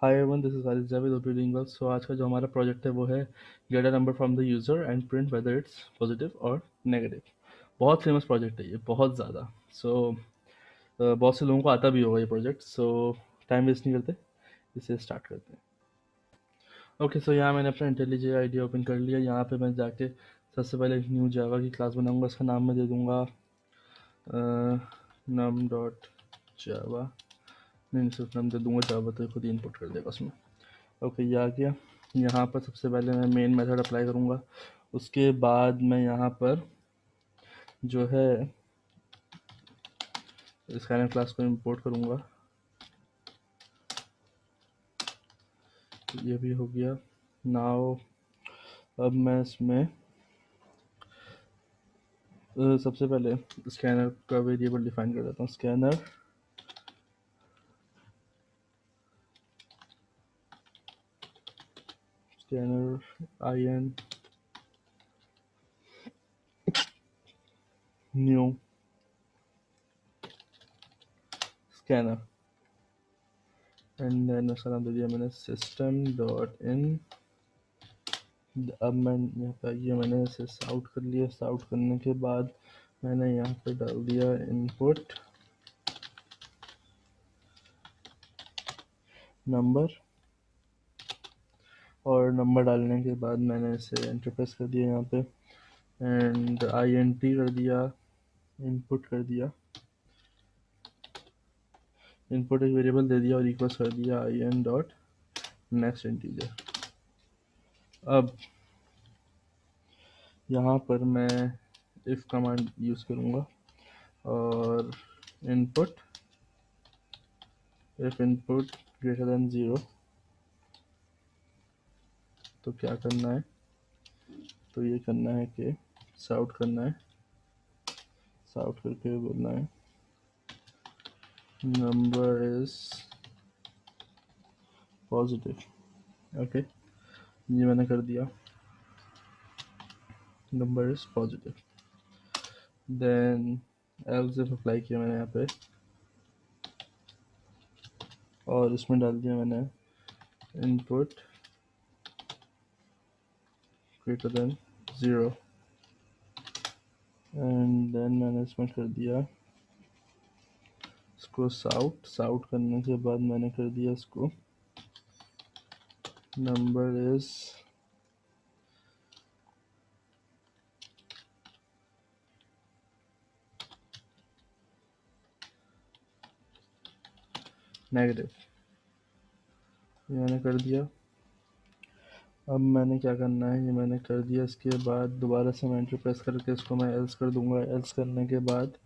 Hi everyone, this is Waris Javed, hope you doing well. So आज का जो हमारा प्रोजेक्ट है वो है get a number from the user and print whether it's positive और नेगेटिव। बहुत फेमस प्रोजेक्ट है ये, बहुत ज़्यादा। बहुत से लोगों को आता भी होगा ये प्रोजेक्ट। सो टाइम वेस्ट नहीं करते, इसे स्टार्ट करते हैं। ओके, सो यहाँ मैंने अपना इंटेलिजे आईडी ओपन कर लिया। यहाँ पे मैं जाके सबसे पहले एक न्यू जावा की क्लास बनाऊंगा। इसका नाम मैं दे दूंगा नम डॉट जावा। नहीं, सिर्फ नाम दे दूंगा जावा, तो खुद ही इनपुट कर देगा उसमें। ओके, ये आ गया। यहाँ पर सबसे पहले मैं मेन मेथड अप्लाई करूँगा। उसके बाद मैं यहाँ पर जो है स्कैनर क्लास को इंपोर्ट करूँगा। ये भी हो गया। नाउ अब मैं इसमें सबसे पहले स्कैनर का वेरिएबल डिफाइन कर देता हूँ। Scanner I N new scanner and then उसका नाम दे दिया मैंने सिस्टम डॉट इन। अब मैं यहाँ पर ये मैंने इसे आउट कर लिया। आउट करने के बाद मैंने यहाँ पे डाल दिया इनपुट नंबर, और नंबर डालने के बाद मैंने इसे एंटर प्रेस कर दिया यहाँ पे एंड आई एन टी कर दिया, इनपुट कर दिया। इनपुट एक वेरिएबल दे दिया और इक्वल्स कर दिया I N dot next integer. अब यहाँ पर मैं इफ कमांड यूज़ करूँगा और input if input greater than 0, तो क्या करना है, तो ये करना है कि साउट करना है। साउट करके बोलना है नंबर इज पॉजिटिव। ओके, ये मैंने कर दिया, number is positive. Then else if apply किया मैंने यहाँ पे और इसमें डाल दिया मैंने input greater than 0 and then मैंने इसमें कर दिया इसको साउट करने के बाद मैंने कर दिया इसको नंबर इज नेगेटिव। ये मैंने कर दिया। अब मैंने क्या करना है, ये मैंने कर दिया। इसके बाद दोबारा से मैं एंटर प्रेस करके इसको मैं एल्स कर दूंगा। एल्स करने के बाद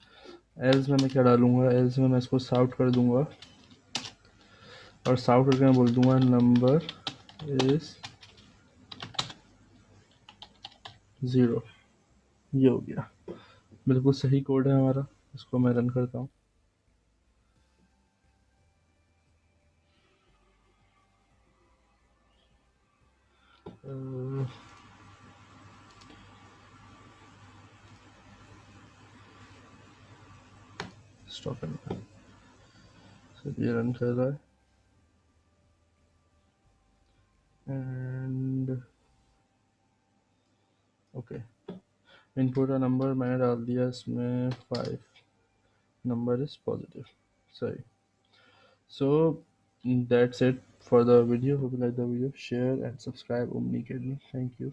एल्स में मैं क्या डालूंगा, एल्स में मैं इसको साउट कर दूंगा और साउट करके मैं बोल दूंगा नंबर इज 0। ये हो गया, बिल्कुल सही कोड है हमारा। इसको मैं रन करता हूँ। स्टॉप करना, ये रन कर रहा है एंड ओके। इनपुट का नंबर मैंने डाल दिया इसमें 5, नंबर इज पॉजिटिव। सही। So that's it for the video. Hope you like the video. Share and subscribe Omni Academy. Thank you.